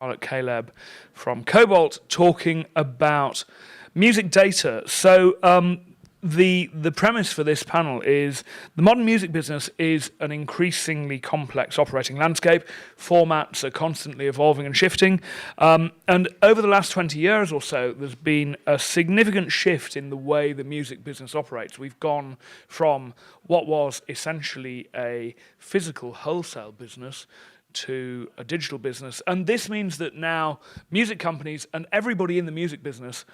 Charlotte Caleb from Kobalt talking about music data. So the premise for this panel is the modern music business is an increasingly complex operating landscape. Formats are constantly evolving and shifting. And over the last 20 years or so, there's been a significant shift in the way the music business operates. We've gone from what was essentially a physical wholesale business to a digital business. And this means that now music companies and everybody in the music business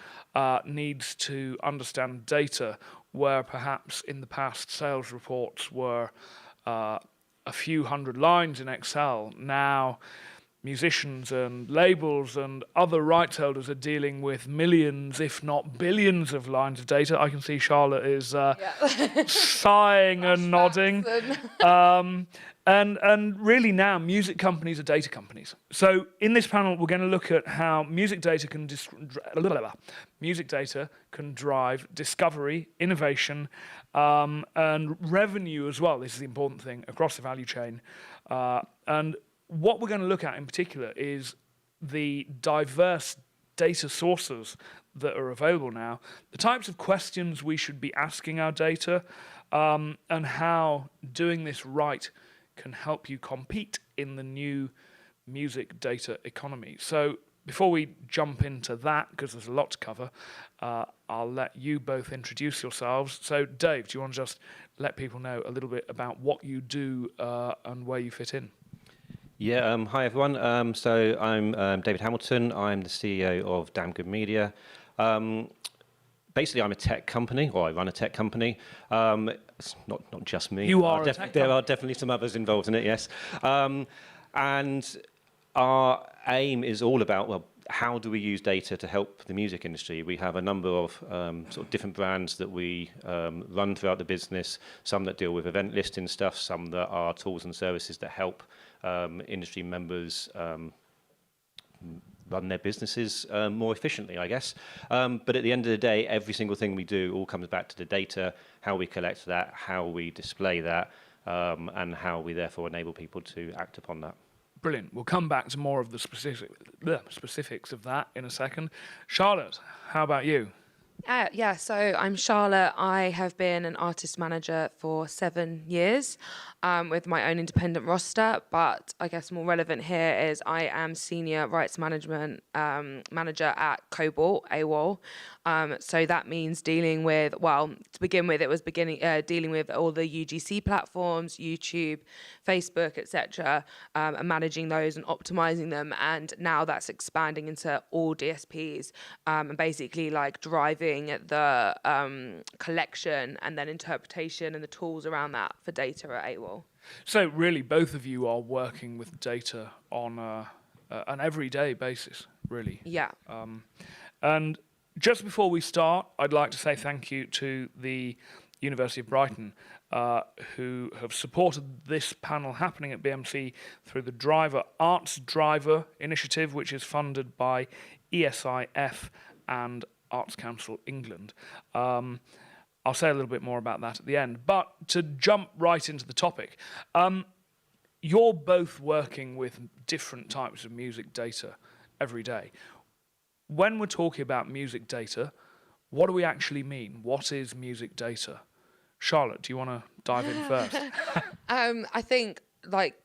needs to understand data, where perhaps in the past sales reports were a few hundred lines in Excel. Now musicians and labels and other rights holders are dealing with millions, if not billions, of lines of data. I can see Charlotte is sighing and nodding. And really now, music companies are data companies. So in this panel, we're going to look at how music data can drive discovery, innovation, and revenue as well. This is the important thing across the value chain. And what we're going to look at in particular is the diverse data sources that are available now, the types of questions we should be asking our data, and how doing this right can help you compete in the new music data economy. So before we jump into that, because there's a lot to cover, I'll let you both introduce yourselves. So Dave, do you want to just let people know a little bit about what you do and where you fit in? Yeah, hi everyone. So I'm David Hamilton. I'm the CEO of Damn Good Media. Basically, I'm a tech company, or I run a tech company. It's not just me. You are a tech company. There are definitely some others involved in it, yes. And our aim is all about, well, how do we use data to help the music industry? We have a number of sort of different brands that we run throughout the business, some that deal with event listing stuff, some that are tools and services that help industry members run their businesses more efficiently, I guess. But at the end of the day, every single thing we do all comes back to the data, how we collect that, how we display that, and how we therefore enable people to act upon that. Brilliant. We'll come back to more of the specifics of that in a second. Charlotte, how about you? Yeah, so I'm Charlotte. I have been an artist manager for 7 years with my own independent roster, but I guess more relevant here is I am senior rights management manager at Kobalt, AWOL. So that means dealing with, well, to begin with, it was dealing with all the UGC platforms, YouTube, Facebook, etc., and managing those and optimizing them. And now that's expanding into all DSPs and basically like driving the collection and then interpretation and the tools around that for data at AWOL. So really, both of you are working with data on an everyday basis, really. Yeah. And just before we start, I'd like to say thank you to the University of Brighton, who have supported this panel happening at BMC through the DRIVA Arts DRIVA initiative, which is funded by ESIF and Arts Council England. I'll say a little bit more about that at the end. But to jump right into the topic, you're both working with different types of music data every day. When we're talking about music data, what do we actually mean? What is music data? Charlotte, do you want to dive in first? I think like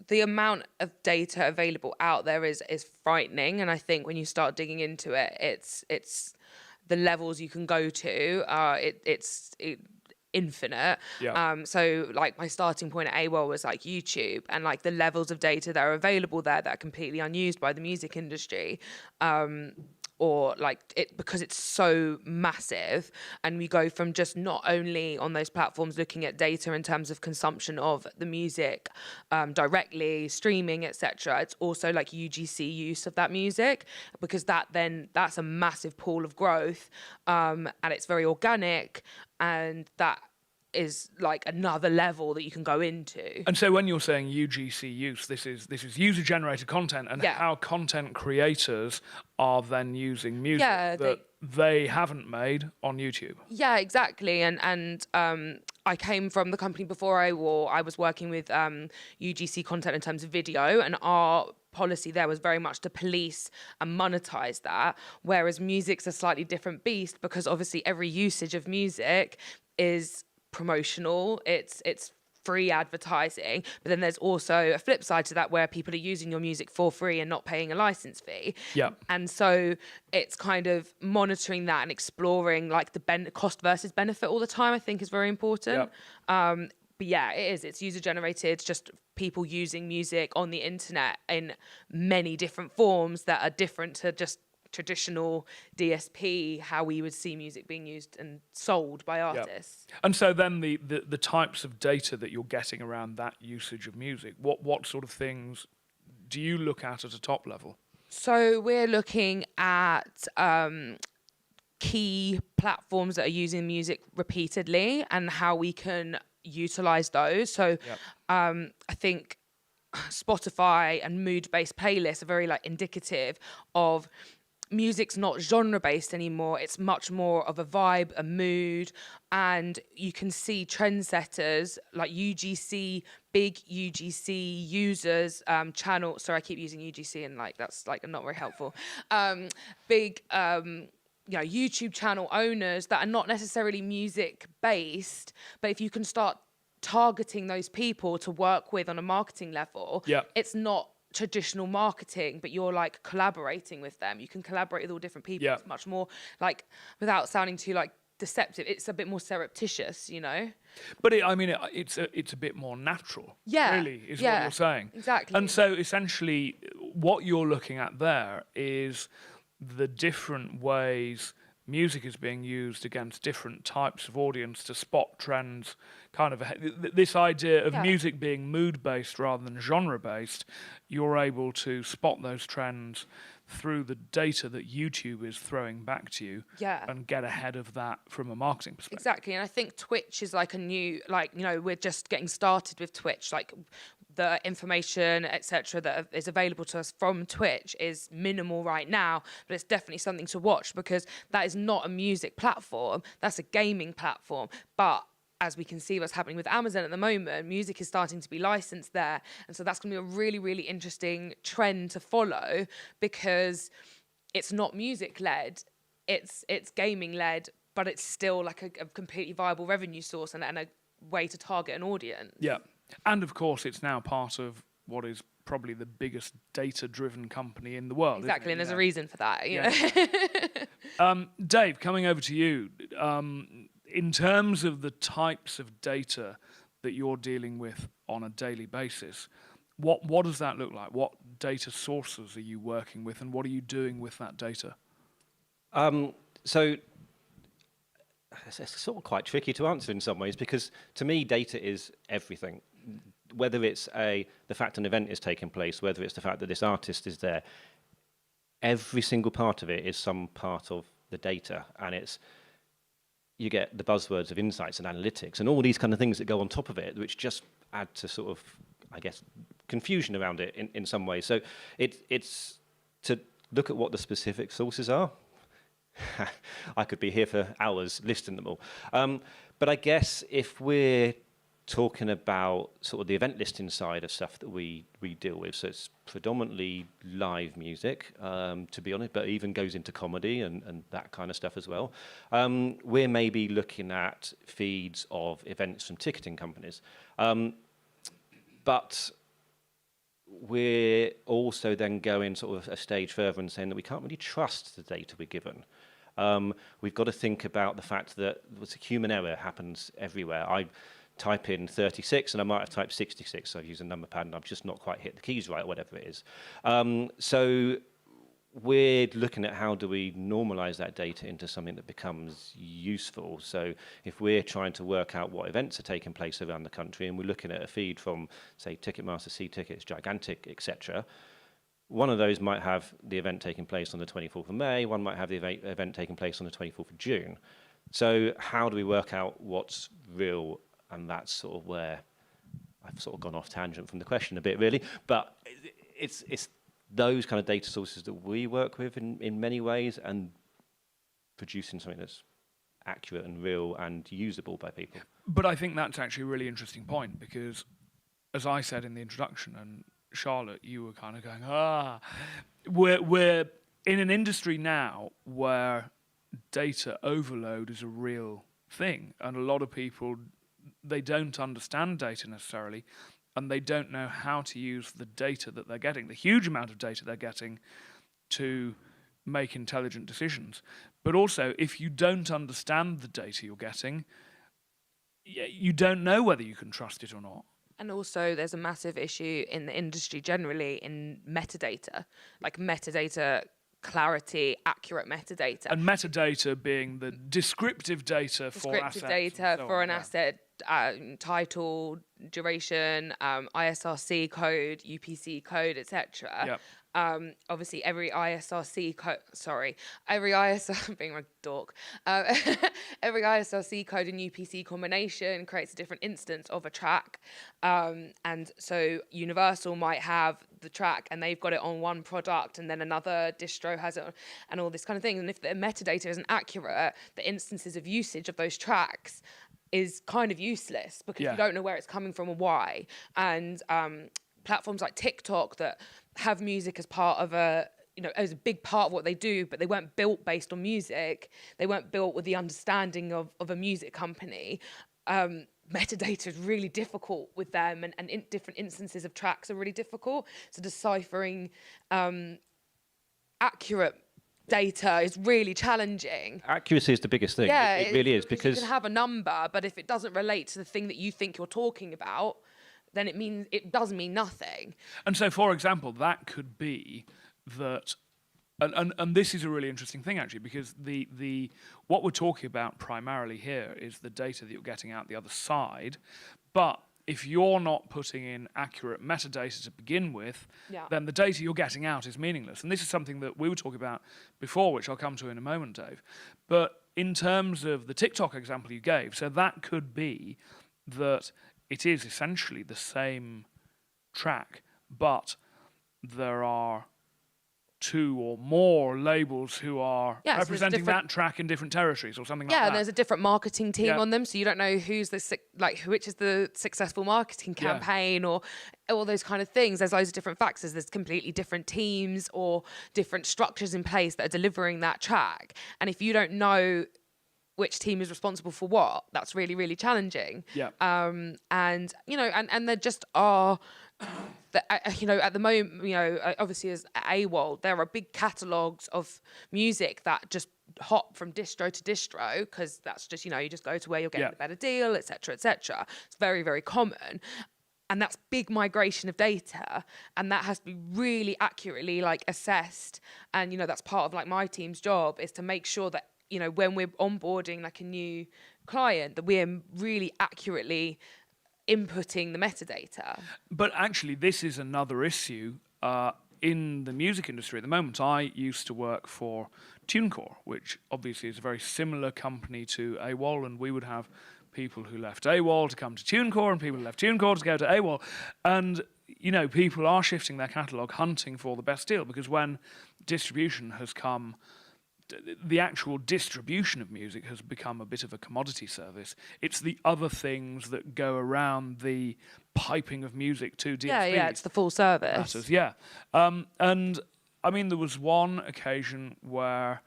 the amount of data available out there is frightening, and I think when you start digging into it, it's the levels you can go to. It's infinite. Yeah. So like my starting point at AWOL was like YouTube, and like the levels of data that are available there that are completely unused by the music industry. Or like it, because it's so massive, and we go from just not only on those platforms looking at data in terms of consumption of the music directly, streaming, etc. It's also like UGC use of that music, because that's a massive pool of growth, and it's very organic, and that is like another level that you can go into. And so when you're saying UGC use, this is user-generated content, and how content creators are then using music that they haven't made on YouTube. Yeah, exactly. And I came from the company before AWOL. I was working with UGC content in terms of video, and our policy there was very much to police and monetize that, whereas music's a slightly different beast because obviously every usage of music is promotional, it's free advertising, but then there's also a flip side to that where people are using your music for free and not paying a license fee. Yeah. And so it's kind of monitoring that and exploring like the cost versus benefit all the time, I think is very important. But yeah, it's user generated, just people using music on the internet in many different forms that are different to just traditional DSP, how we would see music being used and sold by artists. And so then the types of data that you're getting around that usage of music, what sort of things do you look at a top level? So we're looking at key platforms that are using music repeatedly and how we can utilize those. So I think Spotify and mood-based playlists are very like indicative of music's not genre-based anymore. It's much more of a vibe, a mood, and you can see trendsetters like UGC, big UGC users, channel. Sorry, I keep using UGC and like that's like not very helpful. Big, YouTube channel owners that are not necessarily music-based, but if you can start targeting those people to work with on a marketing level, it's not traditional marketing, but you're like collaborating with them. You can collaborate with all different people. It's much more like, without sounding too like deceptive, it's a bit more surreptitious, you know. But it's a bit more natural. Really, is what you're saying. Exactly. And so essentially, what you're looking at there is the different ways music is being used against different types of audience to spot trends, kind of this idea of music being mood-based rather than genre-based. You're able to spot those trends through the data that YouTube is throwing back to you and get ahead of that from a marketing perspective. Exactly. And I think Twitch is like a new, we're just getting started with Twitch. Like the information, etc., that is available to us from Twitch is minimal right now, but it's definitely something to watch because that is not a music platform. That's a gaming platform. But as we can see what's happening with Amazon at the moment, music is starting to be licensed there. And so that's going to be a really, really interesting trend to follow because it's not music-led, it's gaming-led, but it's still like a completely viable revenue source and a way to target an audience. Yeah. And of course, it's now part of what is probably the biggest data-driven company in the world. Exactly, and there's a reason for that. You know? Dave, coming over to you. In terms of the types of data that you're dealing with on a daily basis, what does that look like? What data sources are you working with, and what are you doing with that data? So it's sort of quite tricky to answer in some ways because to me data is everything. Whether it's the fact an event is taking place, whether it's the fact that this artist is there, every single part of it is some part of the data, and you get the buzzwords of insights and analytics and all these kind of things that go on top of it, which just add to sort of, I guess, confusion around it in some ways. So it's to look at what the specific sources are. I could be here for hours listing them all. But I guess if we're talking about sort of the event listing side of stuff that we deal with, so it's predominantly live music, to be honest, but even goes into comedy and that kind of stuff as well. We're maybe looking at feeds of events from ticketing companies. But we're also then going sort of a stage further and saying that we can't really trust the data we're given. We've got to think about the fact that human error happens everywhere. I type in 36 and I might have typed 66, so I've used a number pad and I've just not quite hit the keys right, or whatever it is. So we're looking at how do we normalize that data into something that becomes useful. So if we're trying to work out what events are taking place around the country and we're looking at a feed from, say, Ticketmaster, C-Tickets, Gigantic, etc., one of those might have the event taking place on the 24th of May, one might have the event taking place on the 24th of June. So how do we work out what's real? And that's sort of where I've sort of gone off tangent from the question a bit, really. But it's those kind of data sources that we work with in many ways, and producing something that's accurate and real and usable by people. But I think that's actually a really interesting point because, as I said in the introduction, and Charlotte, you were kind of going, we're in an industry now where data overload is a real thing, and a lot of people, they don't understand data necessarily, and they don't know how to use the data that they're getting, the huge amount of data they're getting, to make intelligent decisions. But also, if you don't understand the data you're getting, you don't know whether you can trust it or not. And also, there's a massive issue in the industry generally in metadata, like metadata clarity, accurate metadata. And metadata being the descriptive data for assets. Descriptive data for an asset, title, duration, ISRC code, UPC code, etc. Yep. Obviously, every ISRC code, I'm being a dork. Every ISRC code and UPC combination creates a different instance of a track. And so Universal might have the track and they've got it on one product, and then another distro has it, and all this kind of thing. And if the metadata isn't accurate, the instances of usage of those tracks is kind of useless, because you don't know where it's coming from or why. And platforms like TikTok that have music as part of as a big part of what they do, but they weren't built based on music. They weren't built with the understanding of a music company. Metadata is really difficult with them, and different instances of tracks are really difficult. So deciphering accurate data is really challenging. Accuracy is the biggest thing. Yeah, it really is, because you can have a number, but if it doesn't relate to the thing that you think you're talking about, then it does mean nothing. And so, for example, that could be that, and this is a really interesting thing actually, because the what we're talking about primarily here is the data that you're getting out the other side. But if you're not putting in accurate metadata to begin with, then the data you're getting out is meaningless. And this is something that we were talking about before, which I'll come to in a moment, Dave. But in terms of the TikTok example you gave, so that could be that it is essentially the same track, but there are two or more labels who are representing that track in different territories or something like that. Yeah, and there's a different marketing team on them, so you don't know which is the successful marketing campaign or all those kind of things. There's loads of different factors. There's completely different teams or different structures in place that are delivering that track. And if you don't know which team is responsible for what, that's really, really challenging. Yeah. And there just are, at the moment, obviously as AWOL, there are big catalogues of music that just hop from distro to distro, because that's just, you just go to where you're getting a better deal, et cetera, et cetera. It's very, very common. And that's big migration of data, and that has to be really accurately assessed. And, that's part of my team's job, is to make sure that, when we're onboarding a new client, that we're really accurately inputting the metadata. But actually, this is another issue in the music industry at the moment. I used to work for TuneCore, which obviously is a very similar company to AWOL, and we would have people who left AWOL to come to TuneCore and people who left TuneCore to go to AWOL. And, people are shifting their catalogue, hunting for the best deal, because when distribution has come, the actual distribution of music has become a bit of a commodity service. It's the other things that go around the piping of music to DSP. Yeah, it's the full service. And I mean, there was one occasion where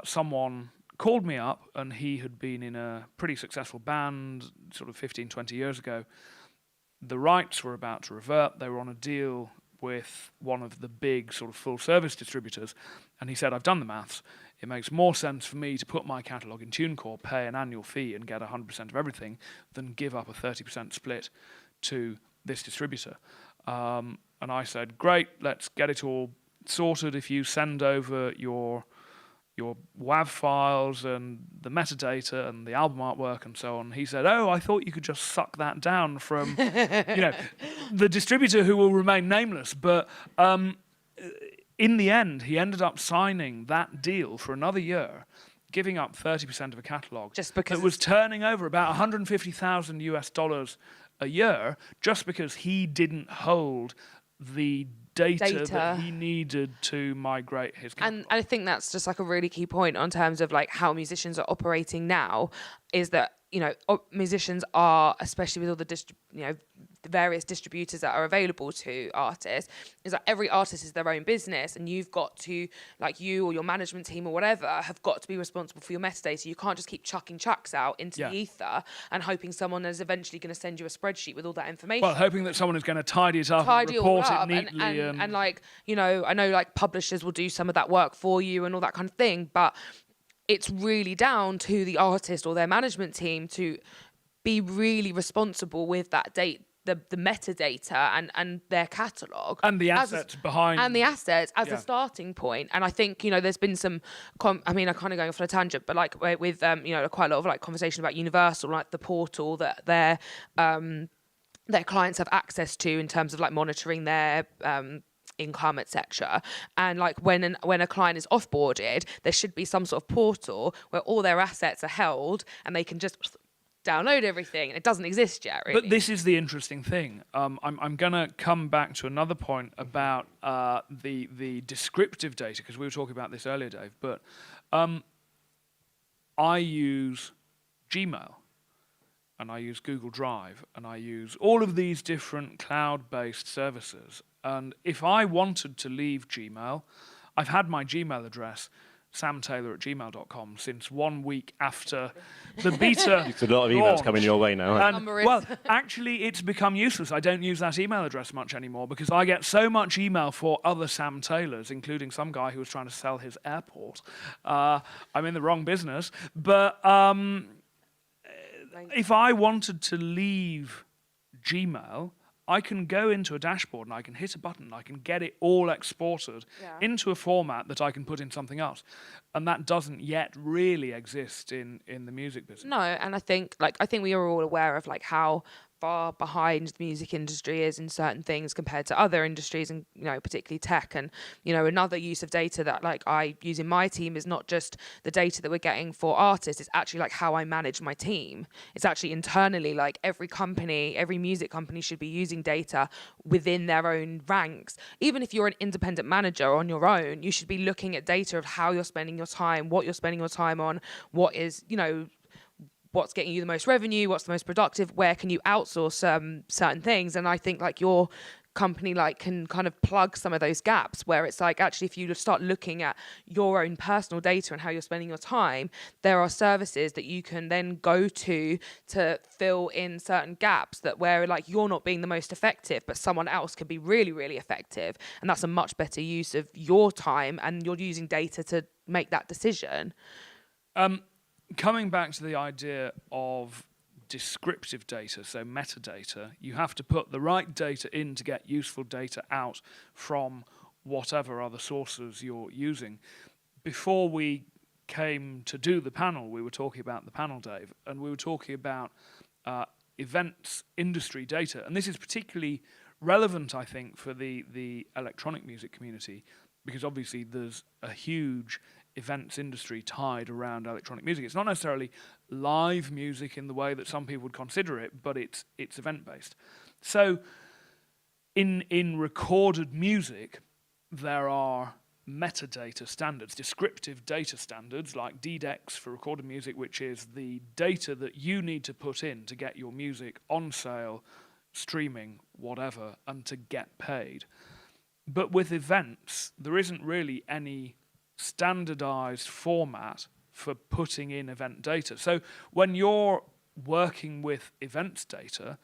someone called me up, and he had been in a pretty successful band sort of 15, 20 years ago. The rights were about to revert. They were on a deal with one of the big sort of full service distributors, and he said, I've done the maths. It makes more sense for me to put my catalogue in TuneCore, pay an annual fee and get 100% of everything, than give up a 30% split to this distributor. And I said, great, let's get it all sorted. If you send over your WAV files and the metadata and the album artwork and so on. He said, oh, I thought you could just suck that down from, the distributor who will remain nameless. But in the end, he ended up signing that deal for another year, giving up 30% of a catalogue. Just because it was turning over about $150,000 US a year, just because he didn't hold the data that he needed to migrate his catalog. And I think that's just a really key point on terms of how musicians are operating now, is that musicians are, especially with all the the various distributors that are available to artists, is that every artist is their own business, and you've got to, like, you or your management team or whatever have got to be responsible for your metadata. You can't just keep chucking tracks out into the ether and hoping someone is eventually going to send you a spreadsheet with all that information. Well, hoping that someone is going to tidy it up and report it neatly. And like, you know, I know like publishers will do some of that work for you and all that kind of thing, but it's really down to the artist or their management team to be really responsible with that the metadata and their catalogue. And the assets behind. And the assets as a starting point. And I think, you know, there's been some, I'm kind of going off on a tangent, but like with, you know, quite a lot of like conversation about Universal, like the portal that their clients have access to in terms of like monitoring their income, etc. And like when a client is offboarded, there should be some sort of portal where all their assets are held and they can just download everything, and it doesn't exist yet, really. But this is the interesting thing. I'm going to come back to another point about the descriptive data, because we were talking about this earlier, Dave. But I use Gmail, and I use Google Drive, and I use all of these different cloud-based services. And if I wanted to leave Gmail, I've had my Gmail address, samtaylor@gmail.com, since 1 week after the beta. It's a lot of emails launched. coming your way now. And, well, actually, it's become useless. I don't use that email address much anymore because I get so much email for other Sam Taylors, including some guy who was trying to sell his airport. I'm in the wrong business. But if I wanted to leave Gmail, I can go into a dashboard and I can hit a button and I can get it all exported into a format that I can put in something else. And that doesn't yet really exist in the music business. No, and I think we are all aware of like how far behind the music industry is in certain things compared to other industries, and you know, particularly tech. And you know, another use of data that like I use in my team is not just the data that we're getting for artists, it's actually like how I manage my team. It's actually internally, like every music company should be using data within their own ranks. Even if you're an independent manager on your own, you should be looking at data of how you're spending your time, what you're spending your time on, what is, you know, what's getting you the most revenue, what's the most productive, where can you outsource certain things. And I think like your company like can kind of plug some of those gaps where it's like, actually, if you start looking at your own personal data and how you're spending your time, there are services that you can then go to fill in certain gaps that where like you're not being the most effective, but someone else could be really, really effective. And that's a much better use of your time, and you're using data to make that decision. Coming back to the idea of descriptive data, so metadata, you have to put the right data in to get useful data out from whatever other sources you're using. Before we came to do the panel, we were talking about the panel, Dave, and we were talking about events industry data. And this is particularly relevant, I think, for the electronic music community, because obviously there's a huge events industry tied around electronic music. It's not necessarily live music in the way that some people would consider it, but it's event-based. So in recorded music, there are metadata standards, descriptive data standards like DDEX for recorded music, which is the data that you need to put in to get your music on sale, streaming, whatever, and to get paid. But with events, there isn't really any standardized format for putting in event data. So when you're working with events data,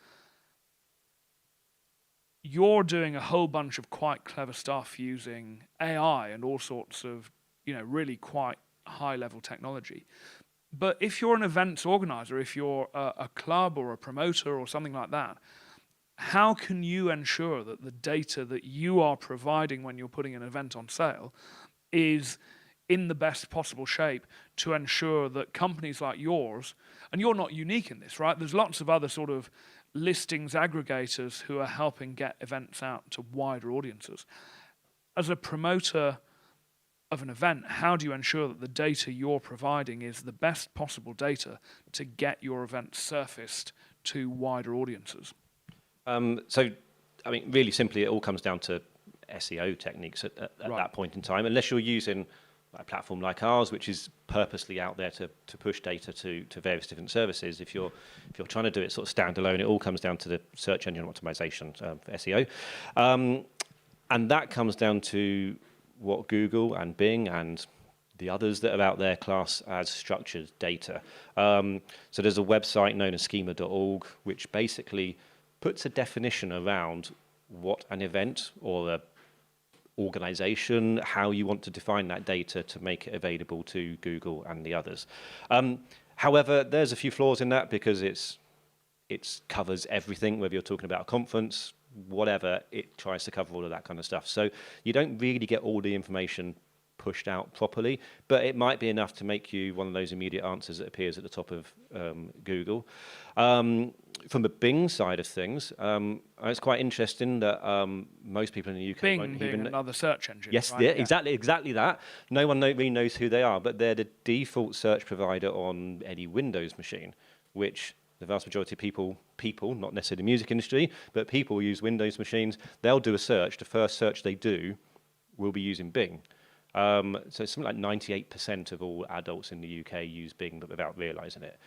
you're doing a whole bunch of quite clever stuff using AI and all sorts of, you know, really quite high-level technology. But if you're an events organizer, if you're a club or a promoter or something like that, how can you ensure that the data that you are providing when you're putting an event on sale is in the best possible shape to ensure that companies like yours, and you're not unique in this, right? There's lots of other sort of listings aggregators who are helping get events out to wider audiences. As a promoter of an event, how do you ensure that the data you're providing is the best possible data to get your event surfaced to wider audiences? So, I mean, really simply, it all comes down to SEO techniques at that point in time. Unless you're using a platform like ours, which is purposely out there to push data to various different services. If you're trying to do it sort of standalone, it all comes down to the search engine optimization for SEO. And that comes down to what Google and Bing and the others that are out there class as structured data. So there's a website known as schema.org, which basically puts a definition around what an event or a organization, how you want to define that data to make it available to Google and the others. However, there's a few flaws in that because it covers everything, whether you're talking about a conference, whatever, it tries to cover all of that kind of stuff. So you don't really get all the information pushed out properly, but it might be enough to make you one of those immediate answers that appears at the top of Google. From the Bing side of things, it's quite interesting that most people in the UK Bing won't being even another search engine. Yes, right? yeah, exactly that. No one really knows who they are, but they're the default search provider on any Windows machine, which the vast majority of people, not necessarily the music industry, but people use Windows machines. They'll do a search. The first search they do will be using Bing. So it's something like 98% of all adults in the UK use Bing, but without realizing it.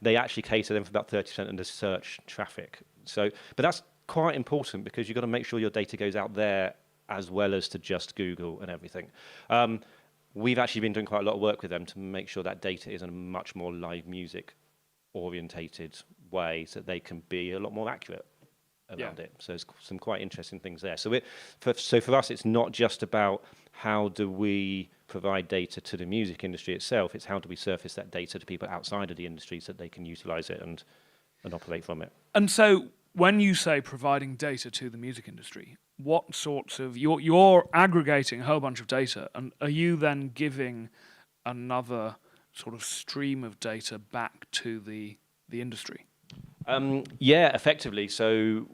They actually cater them for about 30% of the search traffic. But that's quite important because you've got to make sure your data goes out there as well as to just Google and everything. We've actually been doing quite a lot of work with them to make sure that data is in a much more live music orientated way so that they can be a lot more accurate around it. So there's some quite interesting things there. So for us, it's not just about how do we provide data to the music industry itself, it's how do we surface that data to people outside of the industry so that they can utilize it and operate from it. And so when you say providing data to the music industry, what sorts of, you're aggregating a whole bunch of data, and are you then giving another sort of stream of data back to the industry? Yeah, effectively. So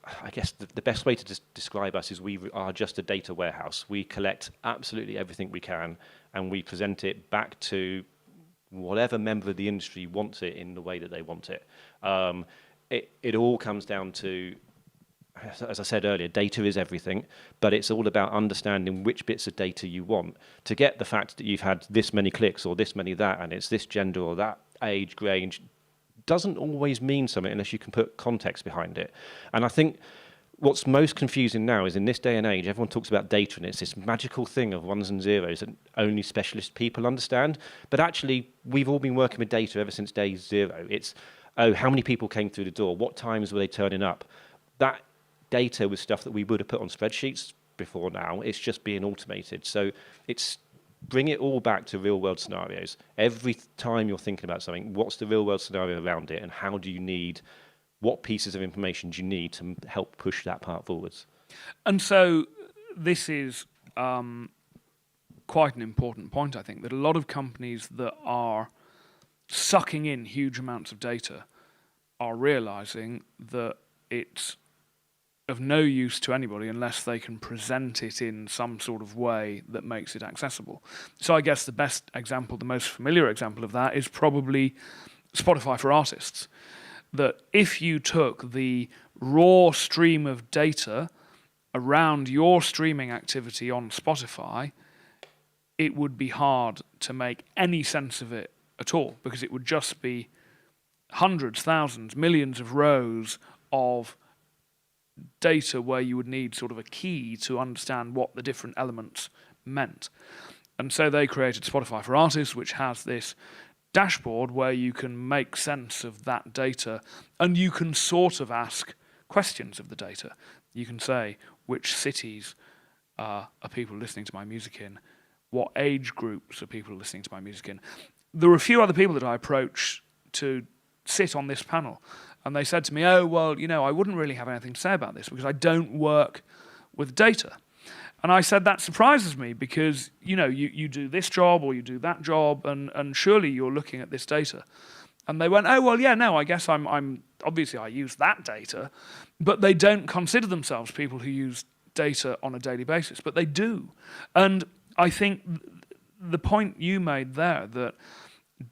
I guess the best way to describe us is we are just a data warehouse. We collect absolutely everything we can, and we present it back to whatever member of the industry wants it in the way that they want it. It all comes down to, as I said earlier, data is everything, but it's all about understanding which bits of data you want to get the fact that you've had this many clicks or this many that, and it's this gender or that age range. Doesn't always mean something unless you can put context behind it. And I think what's most confusing now is in this day and age, everyone talks about data and it's this magical thing of ones and zeros that only specialist people understand. But actually, we've all been working with data ever since day zero. It's, how many people came through the door? What times were they turning up? That data was stuff that we would have put on spreadsheets before now. It's just being automated. So it's bring it all back to real world scenarios. Every time you're thinking about something, what's the real world scenario around it, and how do you need, what pieces of information do you need to help push that part forwards? And so this is quite an important point, I think, that a lot of companies that are sucking in huge amounts of data are realizing that it's of no use to anybody unless they can present it in some sort of way that makes it accessible. So I guess the best example, the most familiar example of that is probably Spotify for Artists. That if you took the raw stream of data around your streaming activity on Spotify, it would be hard to make any sense of it at all, because it would just be hundreds, thousands, millions of rows of data where you would need sort of a key to understand what the different elements meant. And so they created Spotify for Artists, which has this dashboard where you can make sense of that data, and you can sort of ask questions of the data. You can say, which cities are people listening to my music in? What age groups are people listening to my music in? There were a few other people that I approached to sit on this panel, and they said to me, oh, well, I wouldn't really have anything to say about this because I don't work with data. And I said, that surprises me because, you do this job or you do that job, and surely you're looking at this data. And they went, oh, well, yeah, no, I guess I'm obviously I use that data, but they don't consider themselves people who use data on a daily basis, but they do. And I think the point you made there, that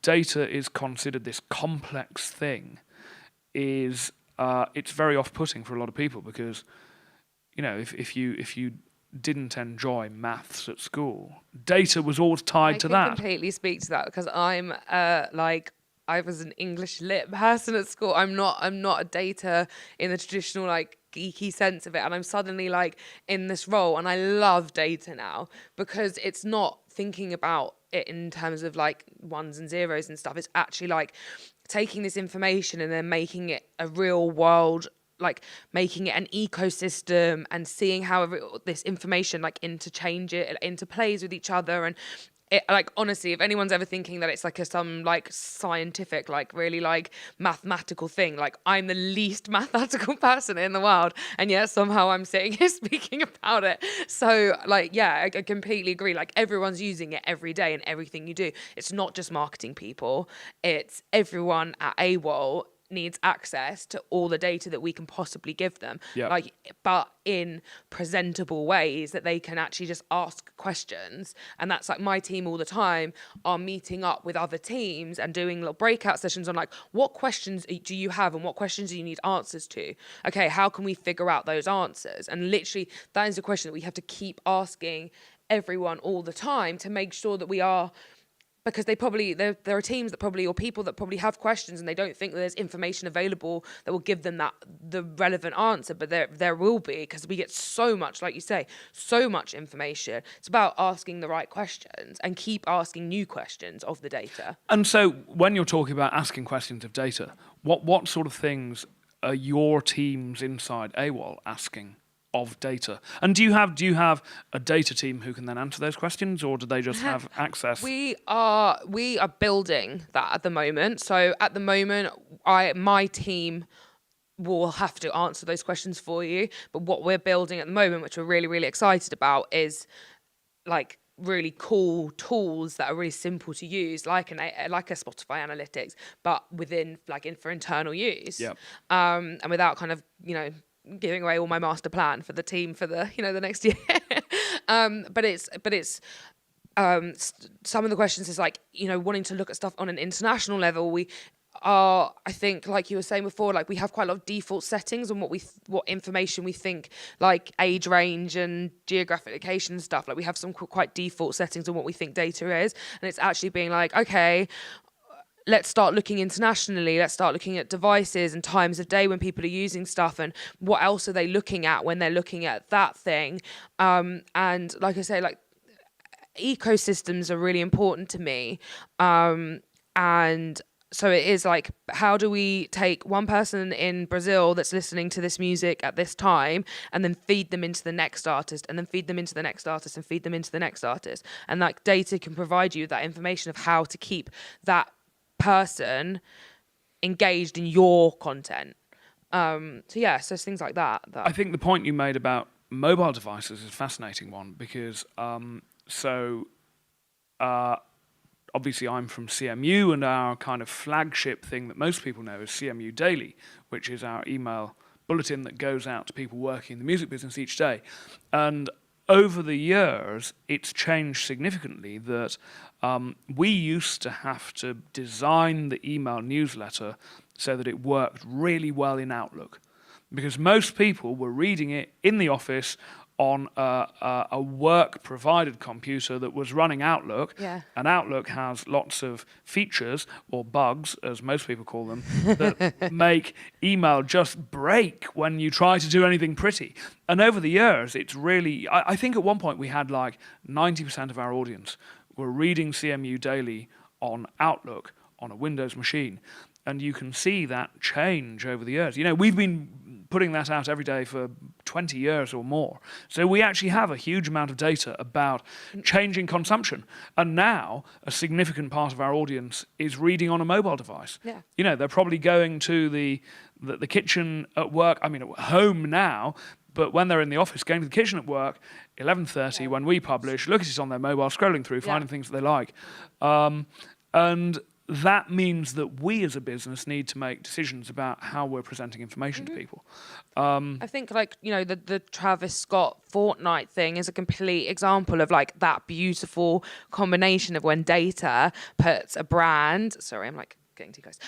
data is considered this complex thing, is it's very off-putting for a lot of people because, if you didn't enjoy maths at school, data was always tied to I that. can completely speak to that because I'm I was an English lit person at school. I'm not a data in the traditional like geeky sense of it, and I'm suddenly like in this role, and I love data now because it's not thinking about it in terms of like ones and zeros and stuff. It's actually like taking this information and then making it a real world, like making it an ecosystem and seeing how this information like interplays with each other. And it, like, honestly, if anyone's ever thinking that it's like some like scientific, like really like mathematical thing, like I'm the least mathematical person in the world, and yet somehow I'm sitting here speaking about it. So like, yeah, I completely agree. Like everyone's using it every day in everything you do. It's not just marketing people, it's everyone at AWOL needs access to all the data that we can possibly give them, like, but in presentable ways that they can actually just ask questions. And that's like my team all the time are meeting up with other teams and doing little breakout sessions on like, what questions do you have and what questions do you need answers to? Okay, how can we figure out those answers? And literally that is a question that we have to keep asking everyone all the time to make sure that we are, because there are teams that probably, or people that probably have questions and they don't think that there's information available that will give them the relevant answer, but there will be, because we get so much, like you say, so much information. It's about asking the right questions and keep asking new questions of the data. And so when you're talking about asking questions of data, what sort of things are your teams inside AWOL asking of data? And do you have a data team who can then answer those questions, or do they just have access? We are building that at the moment. So at the moment, my team will have to answer those questions for you. But what we're building at the moment, which we're really, really excited about, is like really cool tools that are really simple to use, like a Spotify Analytics, but within for internal use. And without kind of giving away all my master plan for the team for the the next year. But it's some of the questions is like wanting to look at stuff on an international level. We are, I think, like you were saying before, like we have quite a lot of default settings on what information we think, like age range and geographic location and stuff. Like we have some quite default settings on what we think data is, and it's actually being like, okay, let's start looking internationally. Let's start looking at devices and times of day when people are using stuff, and what else are they looking at when they're looking at that thing. And like I say, like ecosystems are really important to me. And so it is like, how do we take one person in Brazil that's listening to this music at this time and then feed them into the next artist, and then feed them into the next artist, and feed them into the next artist? And like data can provide you that information of how to keep that person engaged in your content. So it's things like that. I think the point you made about mobile devices is a fascinating one, because obviously I'm from CMU, and our kind of flagship thing that most people know is CMU Daily, which is our email bulletin that goes out to people working in the music business each day. And over the years, it's changed significantly that we used to have to design the email newsletter so that it worked really well in Outlook, because most people were reading it in the office on a work-provided computer that was running Outlook. Yeah. And Outlook has lots of features, or bugs, as most people call them, that make email just break when you try to do anything pretty. And over the years, it's really... I think at one point we had like 90% of our audience were reading CMU Daily on Outlook on a Windows machine. And you can see that change over the years. We've been putting that out every day for 20 years or more. So we actually have a huge amount of data about changing consumption. And now a significant part of our audience is reading on a mobile device. Yeah. They're probably going to the kitchen at work, at home now, but when they're in the office, going to the kitchen at work, 11:30 when we publish, look at it on their mobile, scrolling through, finding things that they like. And that means that we as a business need to make decisions about how we're presenting information to people. I think the Travis Scott Fortnite thing is a complete example of like that beautiful combination of when data puts a brand, sorry, I'm like getting too close.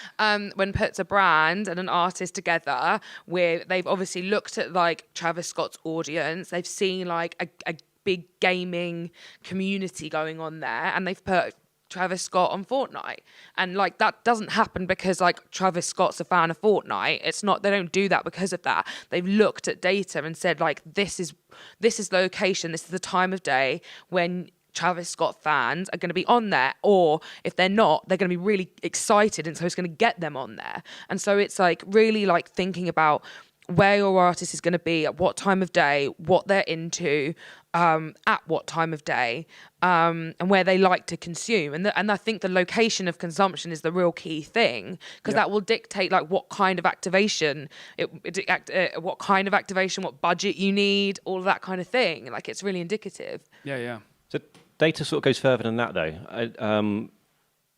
When puts a brand and an artist together, where they've obviously looked at like Travis Scott's audience, they've seen like a big gaming community going on there, and they've put Travis Scott on Fortnite. And like that doesn't happen because like Travis Scott's a fan of Fortnite. It's not, they don't do that because of that. They've looked at data and said like this is location, this is the time of day when Travis Scott fans are going to be on there, or if they're not, they're going to be really excited, and so it's going to get them on there. And so it's like really like thinking about where your artist is going to be at what time of day, what they're into, at what time of day, and where they like to consume. And I think the location of consumption is the real key thing, because that will dictate like what kind of activation, what budget you need, all of that kind of thing. Like it's really indicative. Yeah. So data sort of goes further than that, though.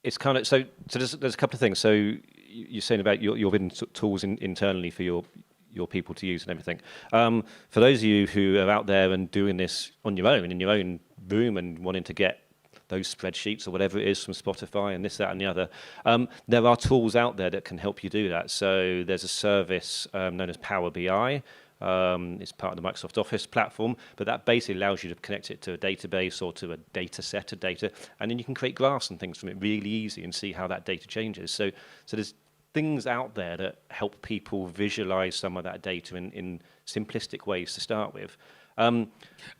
It's kind of so. There's a couple of things. So you're saying about your building tools internally for your people to use and everything. For those of you who are out there and doing this on your own, in your own room, and wanting to get those spreadsheets or whatever it is from Spotify and this, that, and the other, there are tools out there that can help you do that. So there's a service known as Power BI. It's part of the Microsoft Office platform, but that basically allows you to connect it to a database or to a data set of data, and then you can create graphs and things from it really easy and see how that data changes. So there's things out there that help people visualize some of that data in simplistic ways to start with. And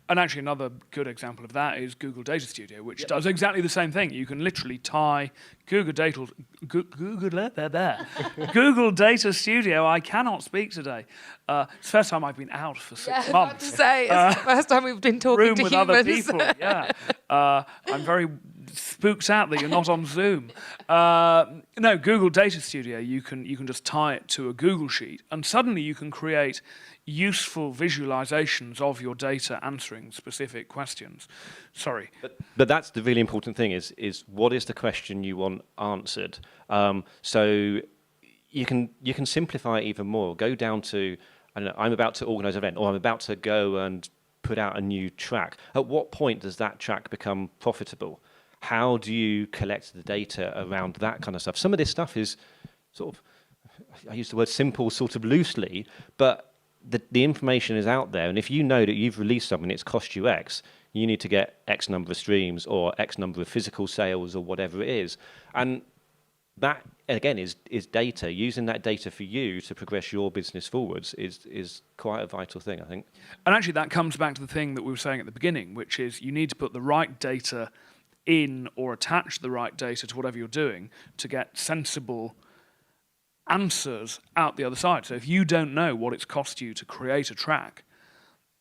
actually another good example of that is Google Data Studio, which does exactly the same thing. You can literally tie Google Data Studio. I cannot speak today. It's the first time I've been out for 6 months. I was about to say, it's the first time we've been talking Room to with humans. other people, yeah. I'm very spooked out that you're not on Zoom. No, Google Data Studio, you can just tie it to a Google Sheet, and suddenly you can create useful visualizations of your data answering specific questions. Sorry. But that's the really important thing is what is the question you want answered? So you can simplify it even more. Go down to, I don't know, I'm about to organize an event, or I'm about to go and put out a new track. At what point does that track become profitable? How do you collect the data around that kind of stuff? Some of this stuff is sort of, I use the word simple sort of loosely, but the information is out there, and if you know that you've released something, it's cost you X, you need to get X number of streams or X number of physical sales or whatever it is. And that, again, is data. Using that data for you to progress your business forwards is quite a vital thing, I think. And actually that comes back to the thing that we were saying at the beginning, which is you need to put the right data in or attach the right data to whatever you're doing to get sensible answers out the other side. So if you don't know what it's cost you to create a track,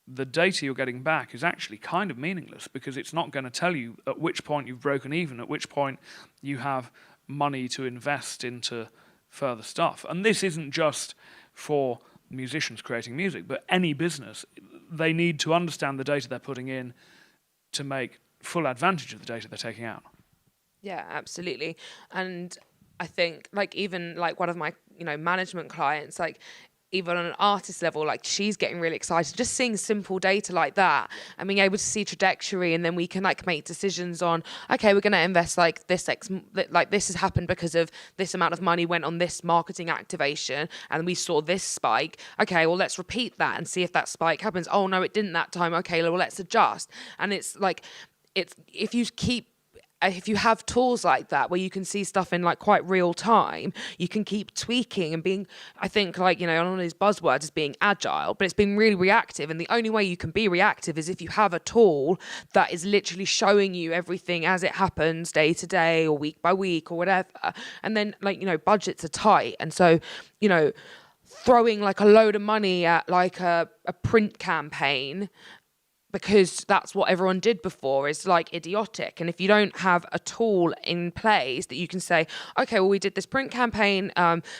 the data you're getting back is actually kind of meaningless, because it's not going to tell you at which point you've broken even, at which point you have money to invest into further stuff. And this isn't just for musicians creating music, but any business. They need to understand the data they're putting in to make full advantage of the data they're taking out. Yeah, absolutely. And I think like even like one of my, management clients, like even on an artist level, like she's getting really excited just seeing simple data like that and being able to see trajectory, and then we can like make decisions on, okay, we're going to invest like this like this has happened because of this amount of money went on this marketing activation and we saw this spike. Okay, well, let's repeat that and see if that spike happens. Oh no, it didn't that time. Okay, well, let's adjust. And it's like, if you have tools like that where you can see stuff in like quite real time, you can keep tweaking and being, I think like, one of these buzzwords is being agile, but it's being really reactive. And the only way you can be reactive is if you have a tool that is literally showing you everything as it happens day to day or week by week or whatever. And then like, budgets are tight. And so, throwing like a load of money at like a print campaign because that's what everyone did before is like idiotic. And if you don't have a tool in place that you can say, okay, well, we did this print campaign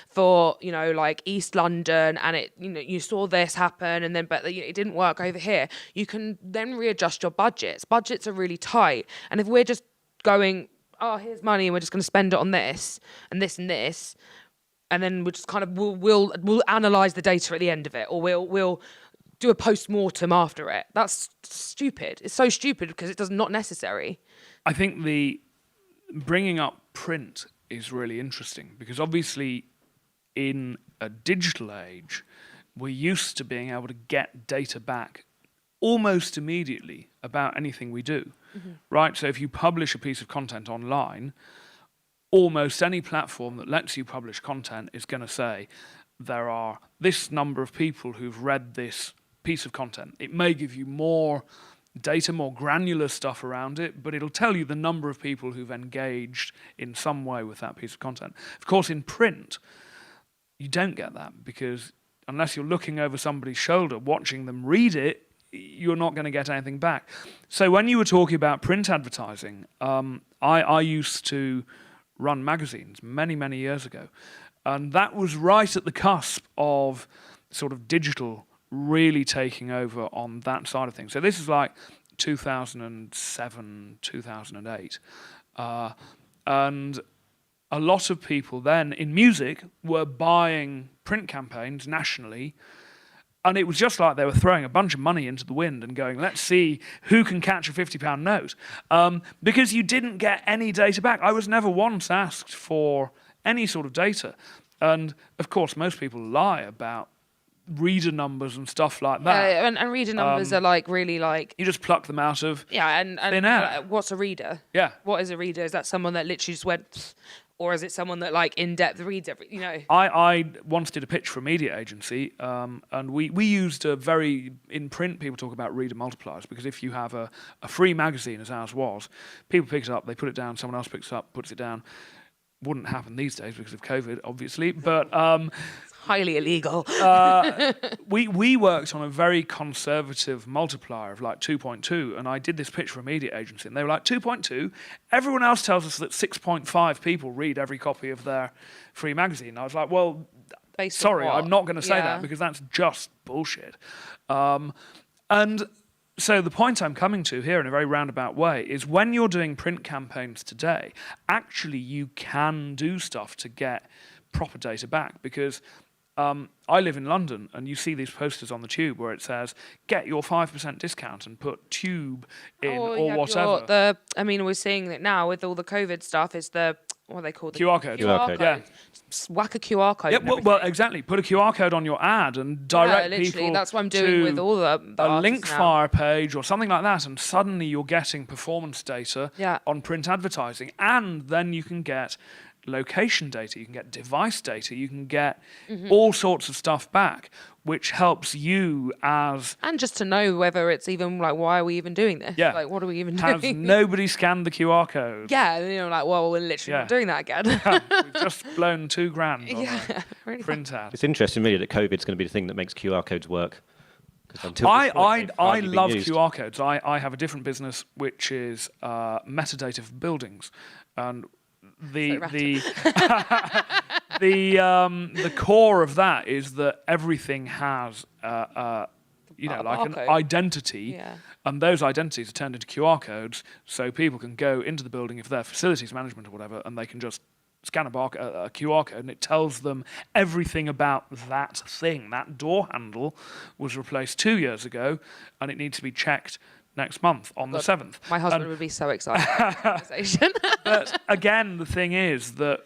for, like East London, and it, you saw this happen, and then, but it didn't work over here. You can then readjust your budgets. Budgets are really tight. And if we're just going, oh, here's money, and we're just going to spend it on this and this and this, and then we're just kind of, we'll analyze the data at the end of it, or we'll do a post-mortem after it. That's stupid. It's so stupid because it does not necessary. I think the bringing up print is really interesting, because obviously in a digital age, we're used to being able to get data back almost immediately about anything we do, right? So if you publish a piece of content online, almost any platform that lets you publish content is going to say there are this number of people who've read this piece of content. It may give you more data, more granular stuff around it, but it'll tell you the number of people who've engaged in some way with that piece of content. Of course, in print, you don't get that, because unless you're looking over somebody's shoulder, watching them read it, you're not going to get anything back. So when you were talking about print advertising, I used to run magazines many, many years ago, and that was right at the cusp of sort of digital really taking over on that side of things. So this is like 2007, 2008. And a lot of people then in music were buying print campaigns nationally, and it was just like they were throwing a bunch of money into the wind and going, let's see who can catch a £50 note. Because you didn't get any data back. I was never once asked for any sort of data. And of course, most people lie about reader numbers and stuff like that. And reader numbers are like really like... You just pluck them out of and thin air. What's a reader? Yeah. What is a reader? Is that someone that literally just went... Or is it someone that like in-depth reads every, I once did a pitch for a media agency, and we used in print, people talk about reader multipliers, because if you have a free magazine, as ours was, people pick it up, they put it down, someone else picks it up, puts it down. Wouldn't happen these days because of COVID, obviously, but... highly illegal. We worked on a very conservative multiplier of like 2.2, and I did this pitch for a media agency, and they were like, 2.2? Everyone else tells us that 6.5 people read every copy of their free magazine. I was like, well, sorry, I'm not going to say that, because that's just bullshit. And so the point I'm coming to here in a very roundabout way is when you're doing print campaigns today, actually you can do stuff to get proper data back, because I live in London, and you see these posters on the tube where it says, get your 5% discount and put tube in or whatever. We're seeing that now with all the COVID stuff, is what are they called? QR code. QR code. Yeah. Just whack a QR code. Yeah, well, exactly. Put a QR code on your ad and direct people that's what I'm doing with all the a link fire page or something like that, and suddenly you're getting performance data on print advertising, and then you can get location data, you can get device data, you can get all sorts of stuff back, which helps you as... And just to know whether it's even, like, why are we even doing this? Yeah. Like, what are we even doing? Has nobody scanned the QR code? Yeah, well, we're literally not doing that again. We've just blown £2,000 on a really print ad. It's interesting, really, that COVID's going to be the thing that makes QR codes work. I love QR codes. I have a different business, which is metadata for buildings, and the core of that is that everything has like an identity, and those identities are turned into QR codes, so people can go into the building if they're facilities management or whatever, and they can just scan a QR code, and it tells them everything about that thing. That door handle was replaced 2 years ago, and it needs to be checked next month on the 7th. My husband would be so excited about the conversation. But again, the thing is that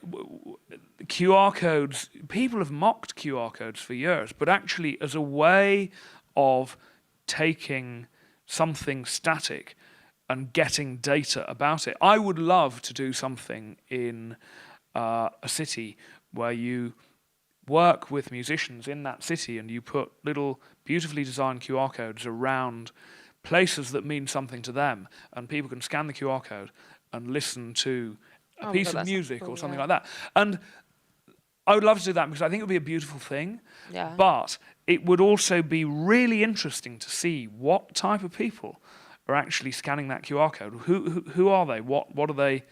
QR codes, people have mocked QR codes for years, but actually as a way of taking something static and getting data about it. I would love to do something in a city where you work with musicians in that city and you put little beautifully designed QR codes around places that mean something to them, and people can scan the QR code and listen to a piece of music or something like that. And I would love to do that because I think it would be a beautiful thing. Yeah. But it would also be really interesting to see what type of people are actually scanning that QR code. Who are they? What are they?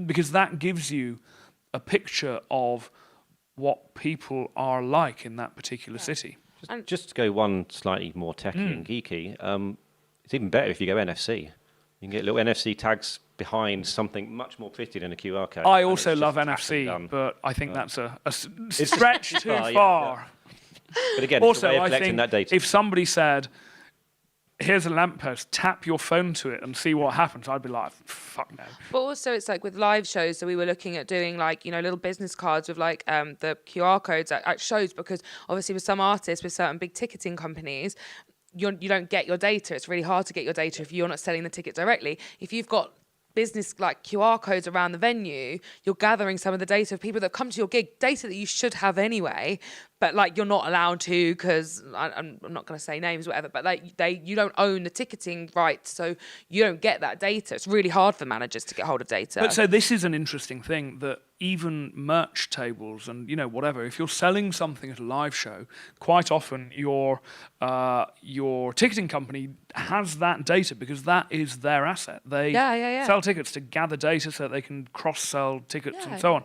Because that gives you a picture of what people are like in that particular city. Just to go one slightly more techie and geeky, it's even better if you go NFC. You can get little NFC tags behind something much more pretty than a QR code. I also love NFC, but I think that's a stretch too far. But again, also, it's a way of I collecting think that data. if somebody said, here's a lamppost, tap your phone to it and see what happens, I'd be like, fuck no. But also it's like with live shows, so we were looking at doing like, you know, little business cards with like the QR codes at shows, because obviously with some artists, with certain big ticketing companies, you don't get your data. It's really hard to get your data if you're not selling the ticket directly. If you've got business like QR codes around the venue, you're gathering some of the data of people that come to your gig, data that you should have anyway, but like you're not allowed to, because I'm not going to say names, whatever, but like you don't own the ticketing rights, so you don't get that data. It's really hard for managers to get hold of data. But so this is an interesting thing, that even merch tables and, you know, whatever, if you're selling something at a live show, quite often your ticketing company has that data because that is their asset. They sell tickets to gather data so that they can cross-sell tickets and so on.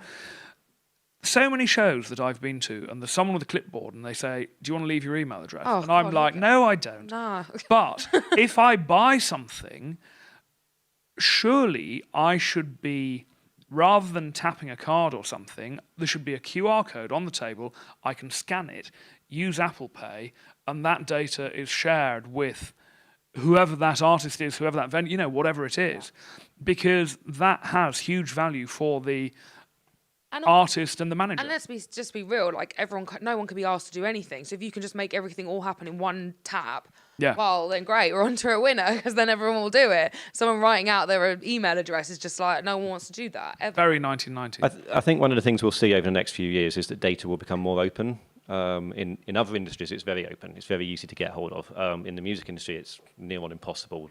So many shows that I've been to, and there's someone with a clipboard and they say, do you want to leave your email address? And I'm like, no, I don't. Nah. But if I buy something, surely I should be, rather than tapping a card or something, there should be a QR code on the table. I can scan it, use Apple Pay, and that data is shared with whoever that artist is, whoever that venue, you know, whatever it is, because that has huge value for the artist and the manager. And let's just be real, like no one can be asked to do anything. So if you can just make everything all happen in one tap, well, then great, we're on to a winner, because then everyone will do it. Someone writing out their email address is just like, no one wants to do that, ever. Very 1990s. I think one of the things we'll see over the next few years is that data will become more open. In other industries, it's very open. It's very easy to get hold of. In the music industry, it's near on impossible.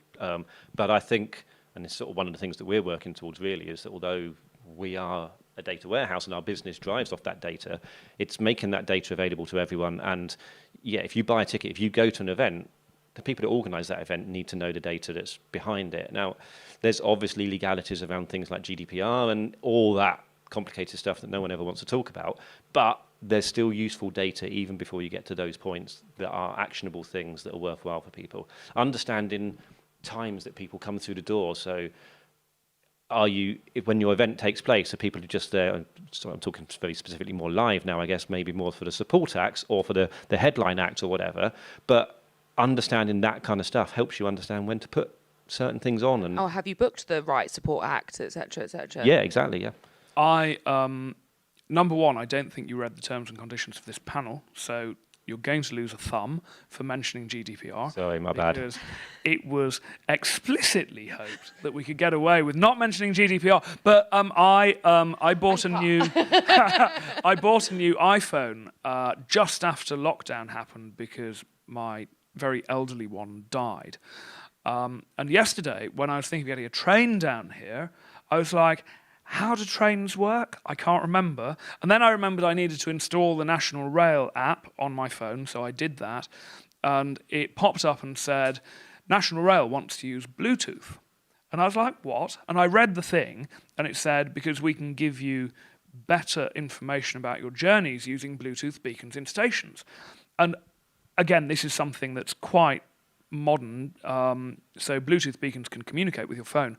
But I think, and it's sort of one of the things that we're working towards really, is that although we are a data warehouse and our business drives off that data, it's making that data available to everyone. And yeah, if you buy a ticket, if you go to an event, the people that organise that event need to know the data that's behind it. Now, there's obviously legalities around things like GDPR and all that complicated stuff that no one ever wants to talk about, but there's still useful data even before you get to those points that are actionable things that are worthwhile for people. Understanding times that people come through the door. So when your event takes place, are people just there? So I'm talking very specifically more live now, I guess, maybe more for the support acts or for the headline act or whatever. But understanding that kind of stuff helps you understand when to put certain things on. And have you booked the right support act, etc., etc.? Yeah, exactly. Yeah. Number one, I don't think you read the terms and conditions of this panel, so you're going to lose a thumb for mentioning GDPR. Sorry, my bad. Because it was explicitly hoped that we could get away with not mentioning GDPR. But I bought a new I bought a new iPhone just after lockdown happened because my very elderly one died. And yesterday, when I was thinking of getting a train down here, I was like, how do trains work? I can't remember. And then I remembered I needed to install the National Rail app on my phone, so I did that. And it popped up and said, National Rail wants to use Bluetooth. And I was like, what? And I read the thing, and it said, because we can give you better information about your journeys using Bluetooth beacons in stations. And again, this is something that's quite modern, so Bluetooth beacons can communicate with your phone,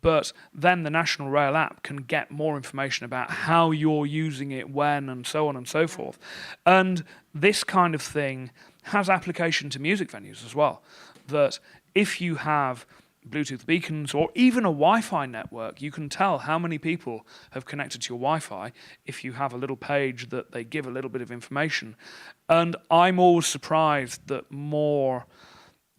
but then the National Rail app can get more information about how you're using it, when, and so on and so forth. And this kind of thing has application to music venues as well, that if you have Bluetooth beacons or even a Wi-Fi network, you can tell how many people have connected to your Wi-Fi if you have a little page that they give a little bit of information. And I'm always surprised that more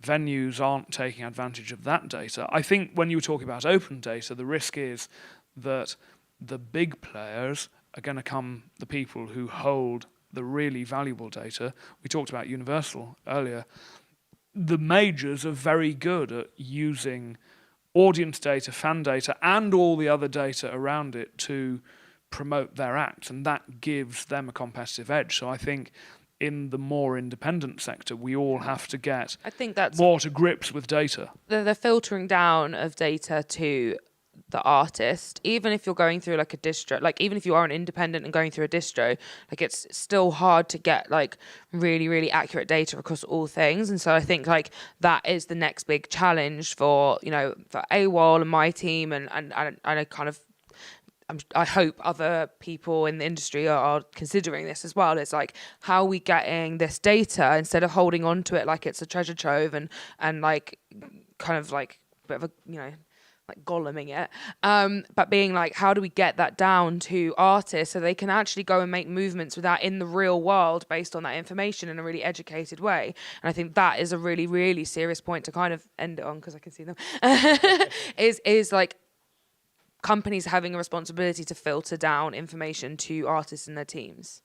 venues aren't taking advantage of that data. I think when you were talking about open data, the risk is that the big players are going to come the people who hold the really valuable data. We talked about Universal earlier. The majors are very good at using audience data, fan data, and all the other data around it to promote their acts, and that gives them a competitive edge. So I think in the more independent sector, we all have to get more to grips with data. The filtering down of data to the artist, even if you're going through like a distro, like even if you are an independent and going through a distro, like it's still hard to get like really, really accurate data across all things. And so I think like that is the next big challenge for, you know, for AWOL and my team and I kind of I hope other people in the industry are considering this as well. It's like, how are we getting this data instead of holding on to it like it's a treasure trove and like kind of like a bit of a, you know, like goleming it, but being like, how do we get that down to artists so they can actually go and make movements with that in the real world based on that information in a really educated way? And I think that is a really, really serious point to kind of end it on, because I can see them, is like companies having a responsibility to filter down information to artists and their teams.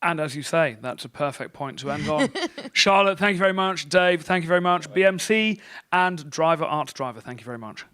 And as you say, that's a perfect point to end on. Charlotte, thank you very much. Dave, thank you very much. BMC and DRIVA Arts DRIVA, thank you very much.